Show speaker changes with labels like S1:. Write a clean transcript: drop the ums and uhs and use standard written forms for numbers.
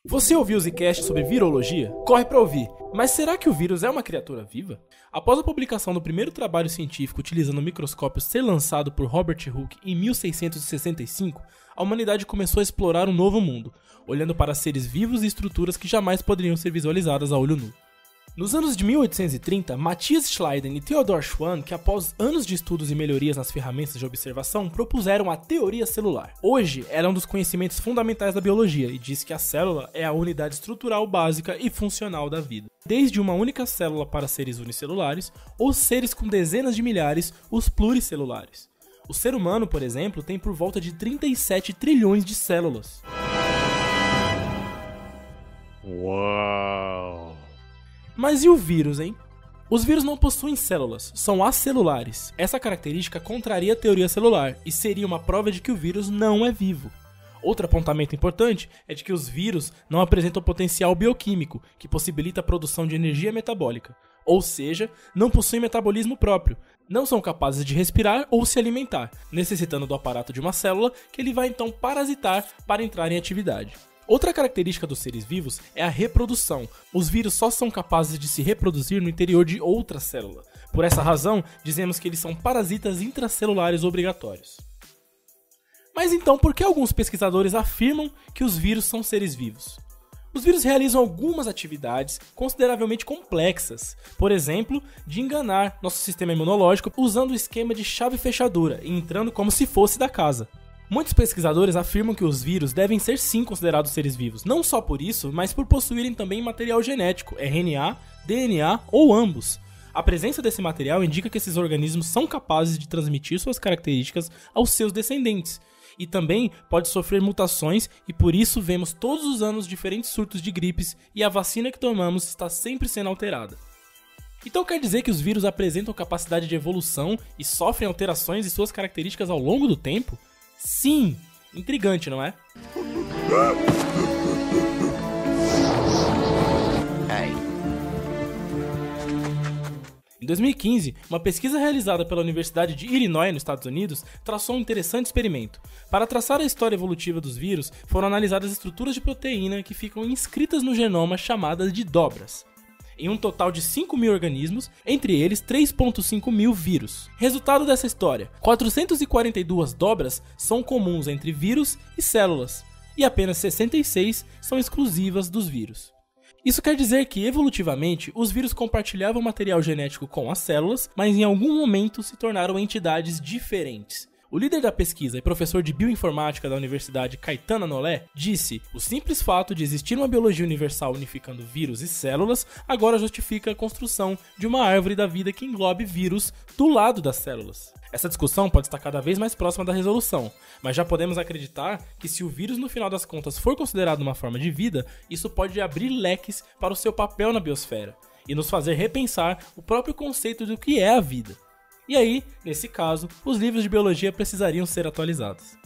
S1: Você ouviu o Zcast sobre virologia? Corre pra ouvir! Mas será que o vírus é uma criatura viva? Após a publicação do primeiro trabalho científico utilizando o microscópio ser lançado por Robert Hooke em 1665, a humanidade começou a explorar um novo mundo, olhando para seres vivos e estruturas que jamais poderiam ser visualizadas a olho nu. Nos anos de 1830, Matthias Schleiden e Theodor Schwann, que após anos de estudos e melhorias nas ferramentas de observação, propuseram a teoria celular. Hoje, ela é um dos conhecimentos fundamentais da biologia e diz que a célula é a unidade estrutural básica e funcional da vida. Desde uma única célula para seres unicelulares, ou seres com dezenas de milhares, os pluricelulares. O ser humano, por exemplo, tem por volta de 37 trilhões de células.
S2: Uau!
S1: Mas e o vírus, hein? Os vírus não possuem células, são acelulares. Essa característica contraria a teoria celular e seria uma prova de que o vírus não é vivo. Outro apontamento importante é de que os vírus não apresentam potencial bioquímico, que possibilita a produção de energia metabólica. Ou seja, não possuem metabolismo próprio, não são capazes de respirar ou se alimentar, necessitando do aparato de uma célula que ele vai então parasitar para entrar em atividade. Outra característica dos seres vivos é a reprodução. Os vírus só são capazes de se reproduzir no interior de outra célula. Por essa razão, dizemos que eles são parasitas intracelulares obrigatórios. Mas então, por que alguns pesquisadores afirmam que os vírus são seres vivos? Os vírus realizam algumas atividades consideravelmente complexas, por exemplo, de enganar nosso sistema imunológico usando o esquema de chave-fechadura e entrando como se fosse da casa. Muitos pesquisadores afirmam que os vírus devem ser sim considerados seres vivos, não só por isso, mas por possuírem também material genético, RNA, DNA ou ambos. A presença desse material indica que esses organismos são capazes de transmitir suas características aos seus descendentes, e também pode sofrer mutações e por isso vemos todos os anos diferentes surtos de gripes e a vacina que tomamos está sempre sendo alterada. Então quer dizer que os vírus apresentam capacidade de evolução e sofrem alterações em suas características ao longo do tempo? Sim! Intrigante, não é? Em 2015, uma pesquisa realizada pela Universidade de Illinois, nos Estados Unidos, traçou um interessante experimento. Para traçar a história evolutiva dos vírus, foram analisadas estruturas de proteína que ficam inscritas no genoma chamadas de dobras. Em um total de 5.000 organismos, entre eles 3.5 mil vírus. Resultado dessa história, 442 dobras são comuns entre vírus e células, e apenas 66 são exclusivas dos vírus. Isso quer dizer que, evolutivamente, os vírus compartilhavam material genético com as células, mas em algum momento se tornaram entidades diferentes. O líder da pesquisa e professor de bioinformática da Universidade Caetano Nolé disse: o simples fato de existir uma biologia universal unificando vírus e células agora justifica a construção de uma árvore da vida que englobe vírus do lado das células. Essa discussão pode estar cada vez mais próxima da resolução, mas já podemos acreditar que se o vírus no final das contas for considerado uma forma de vida, isso pode abrir leques para o seu papel na biosfera e nos fazer repensar o próprio conceito do que é a vida. E aí, nesse caso, os livros de biologia precisariam ser atualizados.